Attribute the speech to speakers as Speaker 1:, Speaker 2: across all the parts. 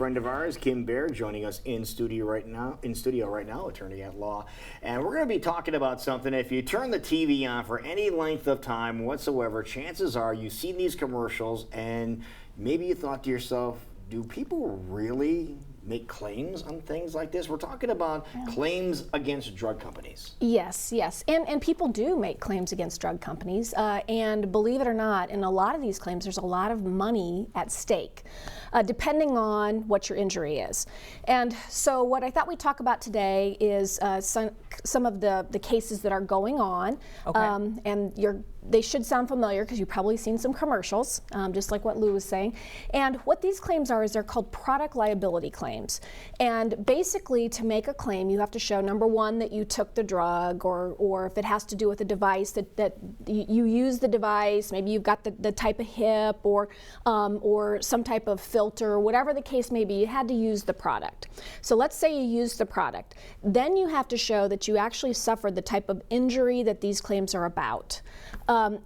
Speaker 1: friend of ours, Kim Baer, joining us in studio right now, attorney at law. And we're going to be talking about something. If you turn the TV on for any length of time whatsoever, chances are you've seen these commercials and maybe you thought to yourself, do people really make claims on things like this? We're talking about claims against drug companies.
Speaker 2: Yes, yes. And people do make claims against drug companies. And believe it or not, in a lot of these claims, there's a lot of money at stake, depending on what your injury is. And so what I thought we'd talk about today is some of the cases that are going on.
Speaker 3: Okay.
Speaker 2: And they should sound familiar because you've probably seen some commercials, just like what Lou was saying. And what these claims are is they're called product liability claims. And basically, to make a claim, you have to show, number one, that you took the drug, or if it has to do with a device, that you use the device, maybe you've got the type of hip or some type of filter, whatever the case may be, you had to use the product. So let's say you used the product. Then you have to show that you actually suffered the type of injury that these claims are about.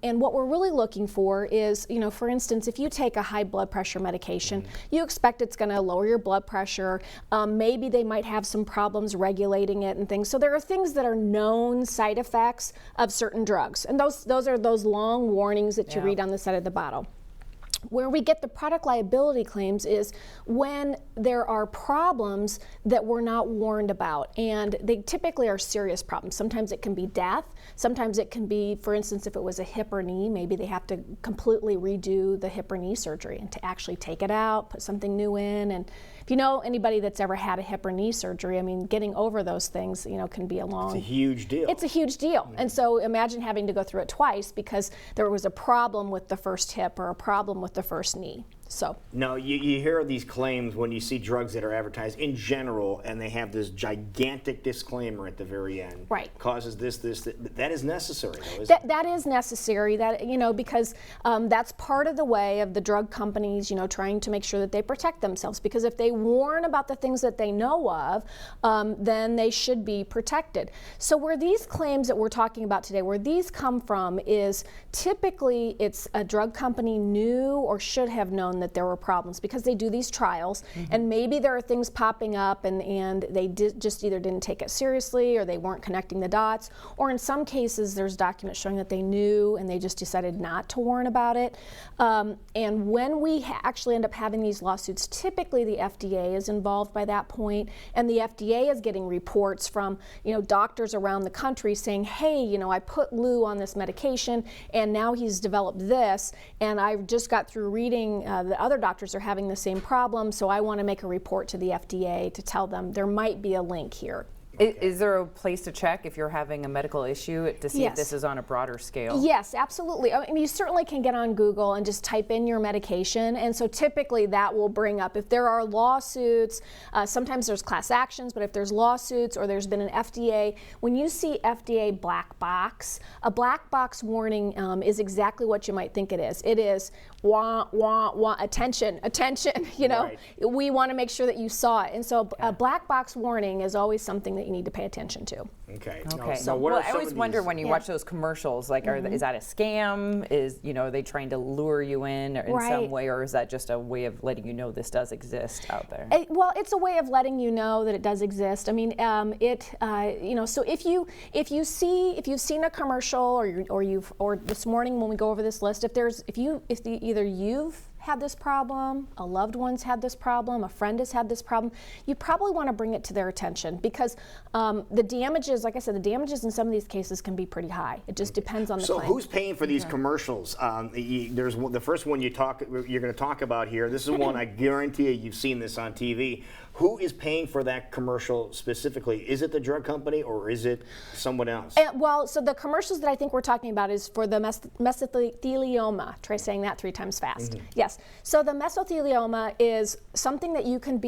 Speaker 2: And what we're really looking for is, for instance, if you take a high blood pressure medication, you expect it's going to lower your blood pressure. Maybe they might have some problems regulating it and things. So there are things that are known side effects of certain drugs. And those are those long warnings that you read on the side of the bottle. Where we get the product liability claims is when there are problems that we're not warned about, and they typically are serious problems. Sometimes it can be death. Sometimes it can be, for instance, if it was a hip or knee, maybe they have to completely redo the hip or knee surgery and to actually take it out, put something new in. And if you know anybody that's ever had a hip or knee surgery, I mean, getting over those things, can be a long...
Speaker 1: It's a huge deal.
Speaker 2: It's a huge deal. And so imagine having to go through it twice because there was a problem with the first hip or a problem with the first knee. So
Speaker 1: no, you hear these claims when you see drugs that are advertised in general, and they have this gigantic disclaimer at the very end.
Speaker 2: Right.
Speaker 1: Causes this. That is necessary, though, isn't it?
Speaker 2: That is necessary. Because that's part of the way of the drug companies, trying to make sure that they protect themselves. Because if they warn about the things that they know of, then they should be protected. So where these claims that we're talking about today, where these come from, is typically it's a drug company knew or should have known that there were problems because they do these trials, and maybe there are things popping up and they just either didn't take it seriously or they weren't connecting the dots, or in some cases there's documents showing that they knew and they just decided not to warn about it. And when we actually end up having these lawsuits, typically the FDA is involved by that point, and the FDA is getting reports from doctors around the country saying, hey, I put Lou on this medication and now he's developed this, and I just got through reading the other doctors are having the same problem, so I want to make a report to the FDA to tell them there might be a link here.
Speaker 3: Okay. Is there a place to check if you're having a medical issue to see if this is on a broader scale?
Speaker 2: Yes, absolutely. I mean, you certainly can get on Google and just type in your medication, and so typically that will bring up, if there are lawsuits, sometimes there's class actions, but if there's lawsuits or there's been an FDA, when you see FDA black box, a black box warning is exactly what you might think it is. It is wah, wah, wah, attention,
Speaker 1: Right.
Speaker 2: We want to make sure that you saw it. And so a black box warning is always something that you need to pay attention to.
Speaker 1: Okay.
Speaker 3: So I always wonder when you watch those commercials, like, is that a scam? Are they trying to lure you in some way, or is that just a way of letting you know this does exist out there?
Speaker 2: Well, it's a way of letting you know that it does exist. I mean, so if you've seen a commercial, or this morning when we go over this list, if either you've had this problem, a loved one's had this problem, a friend has had this problem, you probably want to bring it to their attention because the damages, like I said, the damages in some of these cases can be pretty high. It just depends on the claim.
Speaker 1: So who's paying for these commercials? There's the first one you're going to talk about here. This is one I guarantee you've seen this on TV. Who is paying for that commercial specifically? Is it the drug company or is it someone else?
Speaker 2: So the commercials that I think we're talking about is for the mesothelioma. Try saying that 3 times fast. Yes. So the mesothelioma is something that you can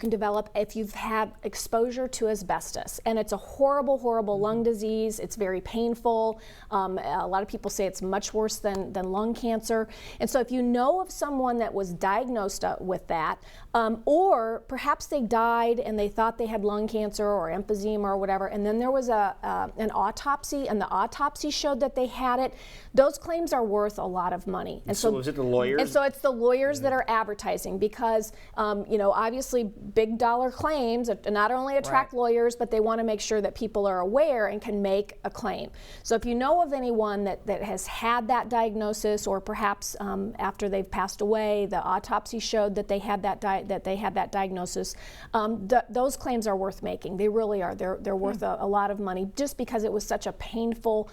Speaker 2: develop if you've had exposure to asbestos, and it's a horrible, horrible lung disease. It's very painful. A lot of people say it's much worse than lung cancer. And so if you know of someone that was diagnosed with that, or perhaps they died and they thought they had lung cancer or emphysema or whatever, and then there was an autopsy, and the autopsy showed that they had it, those claims are worth a lot of money.
Speaker 1: And so is it the lawyers
Speaker 2: So it's the lawyers that are advertising because, obviously big dollar claims not only attract lawyers, but they want to make sure that people are aware and can make a claim. So if you know of anyone that has had that diagnosis, or perhaps after they've passed away, the autopsy showed that they had that diagnosis, those claims are worth making. They really are. They're worth a lot of money just because it was such a painful.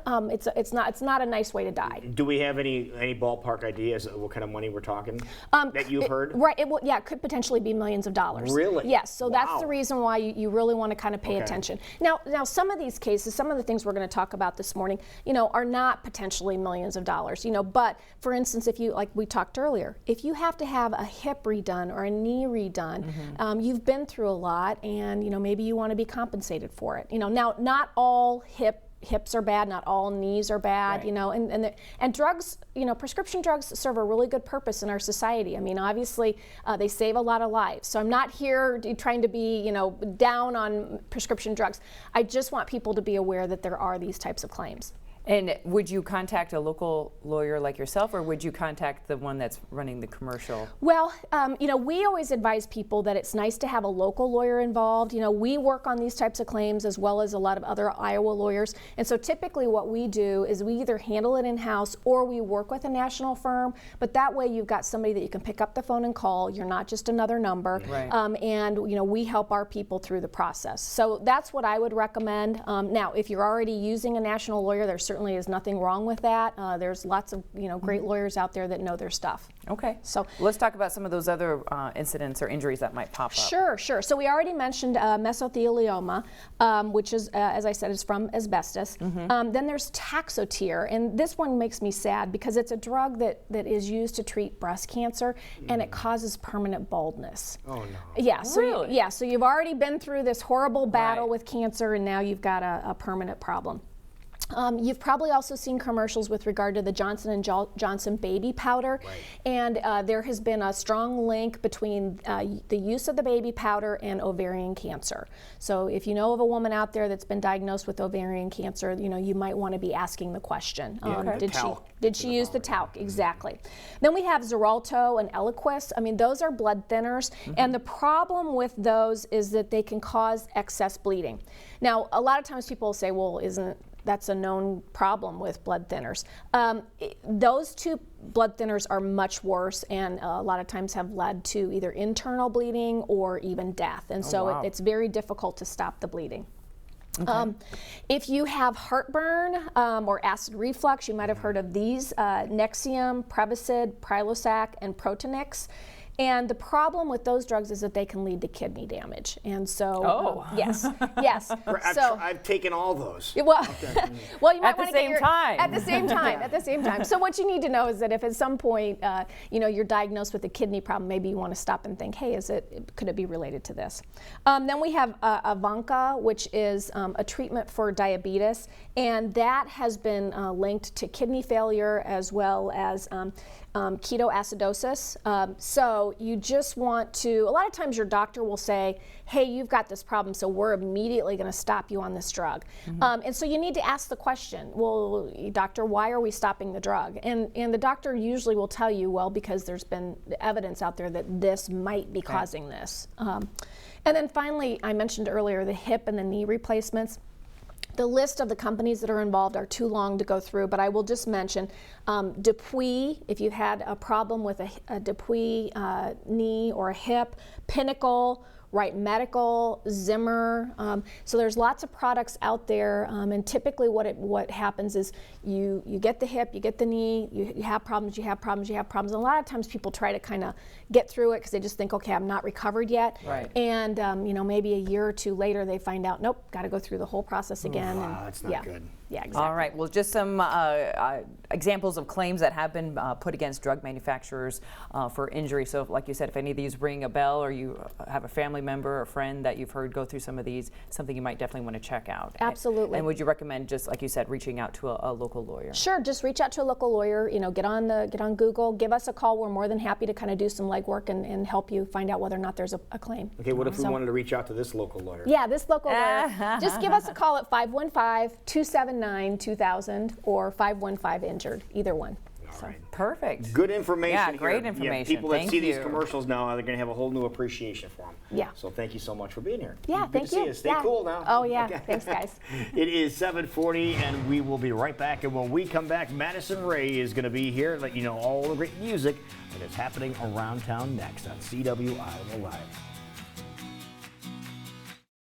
Speaker 2: It's not a nice way to die.
Speaker 1: Do we have any ballpark ideas of what kind of money we're talking that you've heard?
Speaker 2: Right. It could potentially be millions of dollars.
Speaker 1: Really?
Speaker 2: Yes. So that's the reason why you really want to kind of pay attention. Now, some of these cases, some of the things we're going to talk about this morning, are not potentially millions of dollars. But for instance, if you, like we talked earlier, if you have to have a hip redone or a knee redone, you've been through a lot, and maybe you want to be compensated for it. Now, not all hips are bad, not all knees are bad, and drugs, prescription drugs serve a really good purpose in our society. I mean, obviously, they save a lot of lives. So I'm not here trying to be, down on prescription drugs. I just want people to be aware that there are these types of claims.
Speaker 3: And would you contact a local lawyer like yourself, or would you contact the one that's running the commercial?
Speaker 2: Well, we always advise people that it's nice to have a local lawyer involved. We work on these types of claims as well as a lot of other Iowa lawyers. And so typically what we do is we either handle it in-house or we work with a national firm. But that way you've got somebody that you can pick up the phone and call. You're not just another number.
Speaker 3: Right.
Speaker 2: And we help our people through the process. So that's what I would recommend. Now, if you're already using a national lawyer, there's certainly is nothing wrong with that. There's lots of great lawyers out there that know their stuff.
Speaker 3: Okay.
Speaker 2: So
Speaker 3: let's talk about some of those other incidents or injuries that might pop up.
Speaker 2: Sure. So we already mentioned mesothelioma, which is, as I said, is from asbestos. Then there's Taxotere, and this one makes me sad because it's a drug that is used to treat breast cancer, and it causes permanent baldness.
Speaker 1: Oh no.
Speaker 2: Yeah. So
Speaker 3: really?
Speaker 2: So you've already been through this horrible battle with cancer, and now you've got a permanent problem. You've probably also seen commercials with regard to the Johnson & Johnson baby powder, and there has been a strong link between the use of the baby powder and ovarian cancer. So if you know of a woman out there that's been diagnosed with ovarian cancer, you might want to be asking the question. Did she use the talc? Exactly. Then we have Xarelto and Eliquis. I mean, those are blood thinners, and the problem with those is that they can cause excess bleeding. Now, a lot of times people say, well, that's a known problem with blood thinners. Those two blood thinners are much worse, and a lot of times have led to either internal bleeding or even death. And so it's very difficult to stop the bleeding. Okay. If you have heartburn or acid reflux, you might have heard of these, Nexium, Prevacid, Prilosec, and Protonix. And the problem with those drugs is that they can lead to kidney damage. And so, yes.
Speaker 1: I've taken all those.
Speaker 2: Well, well, you might want to get
Speaker 3: at the same
Speaker 2: time. So what you need to know is that if at some point, you're diagnosed with a kidney problem, maybe you want to stop and think, hey, could it be related to this? Then we have Avanca, which is a treatment for diabetes, and that has been linked to kidney failure as well as ketoacidosis. So you just want to, a lot of times your doctor will say, hey, you've got this problem, so we're immediately going to stop you on this drug. And so you need to ask the question, well, doctor, why are we stopping the drug? And the doctor usually will tell you, well, because there's been evidence out there that this might be causing this. And then finally, I mentioned earlier the hip and the knee replacements. The list of the companies that are involved are too long to go through, but I will just mention Dupuis, if you had a problem with a Dupuis knee or a hip, Pinnacle, Wright Medical, Zimmer. So there's lots of products out there, and typically what happens is you get the hip, you get the knee, you have problems, and a lot of times people try to kind of get through it because they just think, okay, I'm not recovered yet.
Speaker 3: Right.
Speaker 2: And maybe a year or two later they find out, nope, got to go through the whole process again.
Speaker 1: Wow, that's not good.
Speaker 2: Yeah, exactly.
Speaker 3: All right, well, just some examples of claims that have been put against drug manufacturers for injury. So like you said, if any of these ring a bell, or you have a family member or friend that you've heard go through some of these, something you might definitely want to check out.
Speaker 2: Absolutely.
Speaker 3: And would you recommend, just like you said, reaching out to a local lawyer? Sure,
Speaker 2: just reach out to a local lawyer. Get on Google, give us a call. We're more than happy to kind of do some legwork and help you find out whether or not there's a claim.
Speaker 1: Okay, what if we wanted to reach out to this local lawyer?
Speaker 2: Yeah, this local lawyer. Just give us a call at 515-279-2000 or 515-INJURED, either one. So.
Speaker 3: Perfect.
Speaker 1: Good information.
Speaker 3: Yeah,
Speaker 1: here.
Speaker 3: great information.
Speaker 1: Yeah, people that
Speaker 3: Thank
Speaker 1: see these
Speaker 3: you.
Speaker 1: commercials now, they're going to have a whole new appreciation for them.
Speaker 2: Yeah.
Speaker 1: So thank you so much for being here.
Speaker 2: Yeah,
Speaker 1: Good
Speaker 2: thank
Speaker 1: to see
Speaker 2: you.
Speaker 1: you. Stay
Speaker 2: Yeah.
Speaker 1: cool now.
Speaker 2: Oh, yeah. Thanks, guys.
Speaker 1: It is 7:40, and we will be right back. And when we come back, Madison Ray is going to be here, let you know all the great music that is happening around town next on CW Iowa Live.